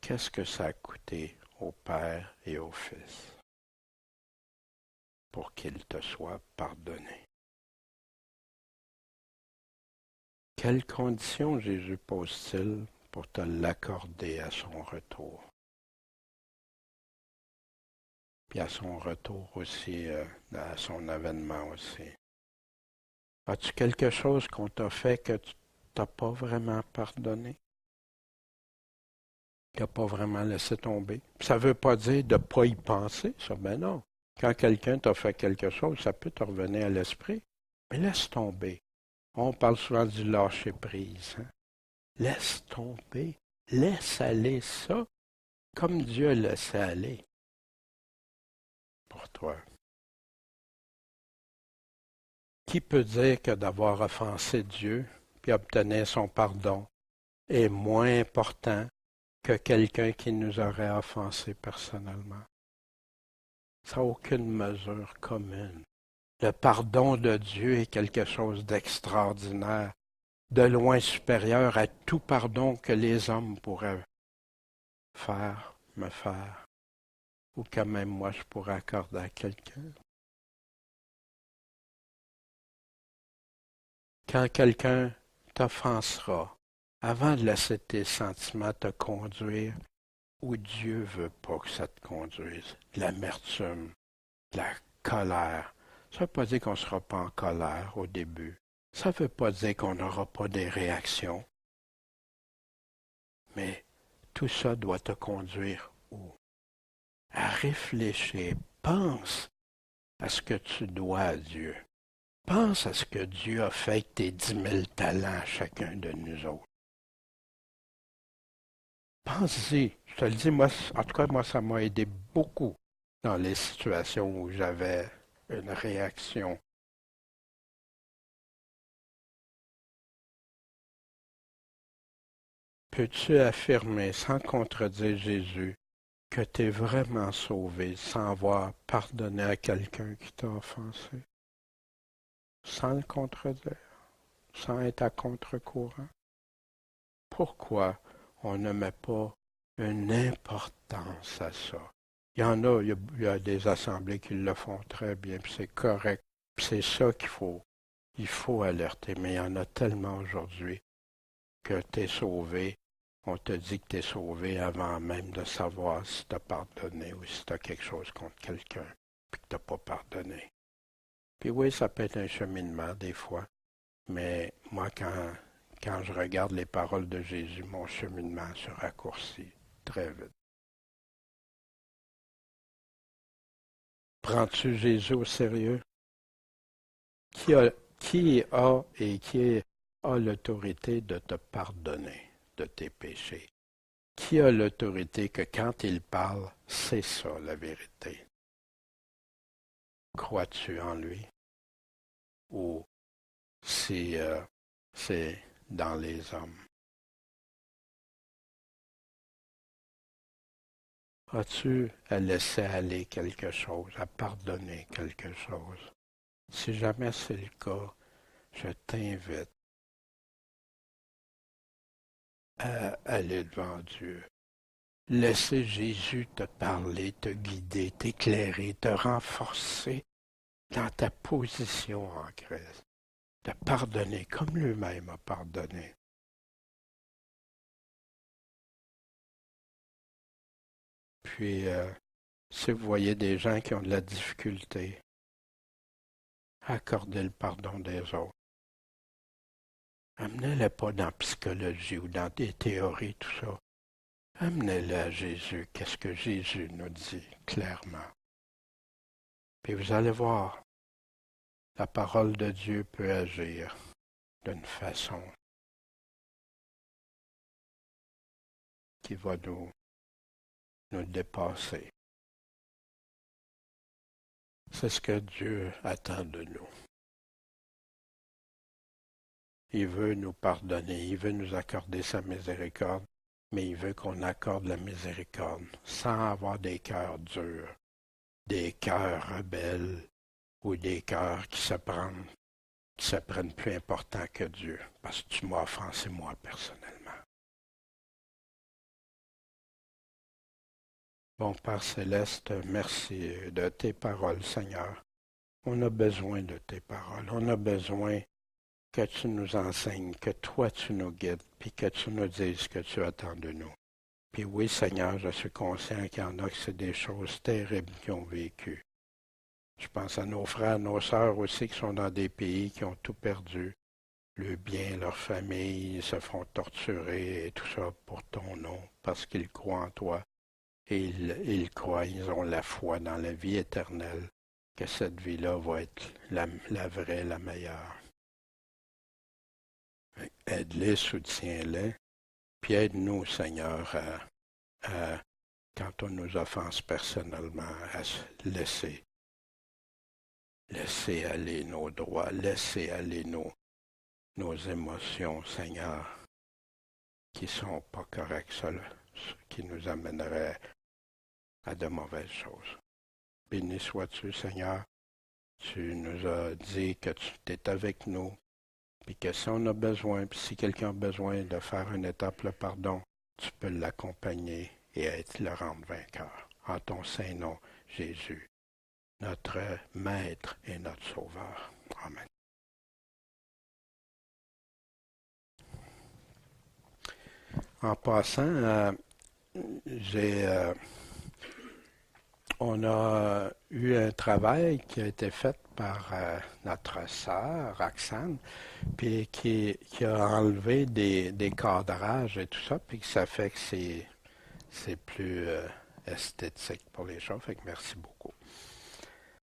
Speaker 1: Qu'est-ce que ça a coûté au Père et au Fils pour qu'il te soit pardonné? Quelles conditions Jésus pose-t-il pour te l'accorder à son retour? Puis à son retour aussi, à son avènement aussi. As-tu quelque chose qu'on t'a fait que tu t'as pas vraiment pardonné? Qui n'a pas vraiment laissé tomber? Puis ça ne veut pas dire de ne pas y penser, ça. Ben non. Quand quelqu'un t'a fait quelque chose, ça peut te revenir à l'esprit. Mais laisse tomber. On parle souvent du lâcher prise. Laisse tomber. Laisse aller ça comme Dieu a laissé aller pour toi. Qui peut dire que d'avoir offensé Dieu puis obtenir son pardon est moins important que quelqu'un qui nous aurait offensé personnellement. Ça n'a aucune mesure commune. Le pardon de Dieu est quelque chose d'extraordinaire, de loin supérieur à tout pardon que les hommes pourraient me faire, ou que même moi je pourrais accorder à quelqu'un. Quand quelqu'un t'offensera, avant de laisser tes sentiments te conduire où Dieu veut pas que ça te conduise, l'amertume, la colère, ça ne veut pas dire qu'on ne sera pas en colère au début. Ça ne veut pas dire qu'on n'aura pas des réactions. Mais tout ça doit te conduire où? À réfléchir. Pense à ce que tu dois à Dieu. Pense à ce que Dieu a fait avec tes 10 000 talents à chacun de nous autres. Pense-y. Je te le dis, moi, en tout cas, moi, ça m'a aidé beaucoup dans les situations où j'avais une réaction. Peux-tu affirmer sans contredire Jésus que tu es vraiment sauvé sans avoir pardonné à quelqu'un qui t'a offensé? Sans le contredire, sans être à contre-courant? Pourquoi on ne met pas une importance à ça? Il y en a, il y a des assemblées qui le font très bien, puis c'est correct. Puis c'est ça il faut alerter. Mais il y en a tellement aujourd'hui que tu es sauvé. On te dit que tu es sauvé avant même de savoir si tu as pardonné ou si tu as quelque chose contre quelqu'un, puis que tu n'as pas pardonné. Puis oui, ça peut être un cheminement des fois, mais moi, quand je regarde les paroles de Jésus, mon cheminement se raccourcit très vite. Prends-tu Jésus au sérieux? Qui a l'autorité de te pardonner de tes péchés? Qui a l'autorité que quand il parle, c'est ça la vérité? Crois-tu en lui? Ou si c'est dans les hommes? As-tu à laisser aller quelque chose, à pardonner quelque chose? Si jamais c'est le cas, je t'invite à aller devant Dieu. Laisser Jésus te parler, te guider, t'éclairer, te renforcer dans ta position en Christ. De pardonner comme lui-même a pardonné. Puis, si vous voyez des gens qui ont de la difficulté à accorder le pardon des autres, amenez-les pas dans la psychologie ou dans des théories, tout ça. Amenez-les à Jésus. Qu'est-ce que Jésus nous dit clairement? Puis vous allez voir, la parole de Dieu peut agir d'une façon qui va nous dépasser. C'est ce que Dieu attend de nous. Il veut nous pardonner, il veut nous accorder sa miséricorde, mais il veut qu'on accorde la miséricorde sans avoir des cœurs durs, des cœurs rebelles ou des cœurs qui se prennent plus important que Dieu, parce que tu m'as offensé moi personnellement. Bon Père céleste, merci de tes paroles, Seigneur. On a besoin de tes paroles. On a besoin que tu nous enseignes, que toi tu nous guides, puis que tu nous dises ce que tu attends de nous. Puis oui, Seigneur, je suis conscient qu'il y en a que c'est des choses terribles qu'ils ont vécues. Je pense à nos frères, nos sœurs aussi qui sont dans des pays qui ont tout perdu. Le bien, leur famille, ils se font torturer et tout ça pour ton nom, parce qu'ils croient en toi. Et ils croient, ils ont la foi dans la vie éternelle, que cette vie-là va être la vraie, la meilleure. Aide-les, soutiens-les, puis aide-nous, Seigneur, quand on nous offense personnellement, à laisser aller nos droits, laisser aller nos émotions, Seigneur, qui sont pas correctes, ce qui nous amènerait à de mauvaises choses. Béni sois-tu, Seigneur. Tu nous as dit que tu es avec nous, puis que si on a besoin, puis si quelqu'un a besoin de faire une étape le pardon, tu peux l'accompagner et être le rendre vainqueur. En ton saint nom, Jésus, notre Maître et notre Sauveur. Amen. En passant, on a eu un travail qui a été fait par notre sœur, Roxane, puis qui a enlevé des cadrages et tout ça, puis que ça fait que c'est plus esthétique pour les gens. Fait que merci beaucoup.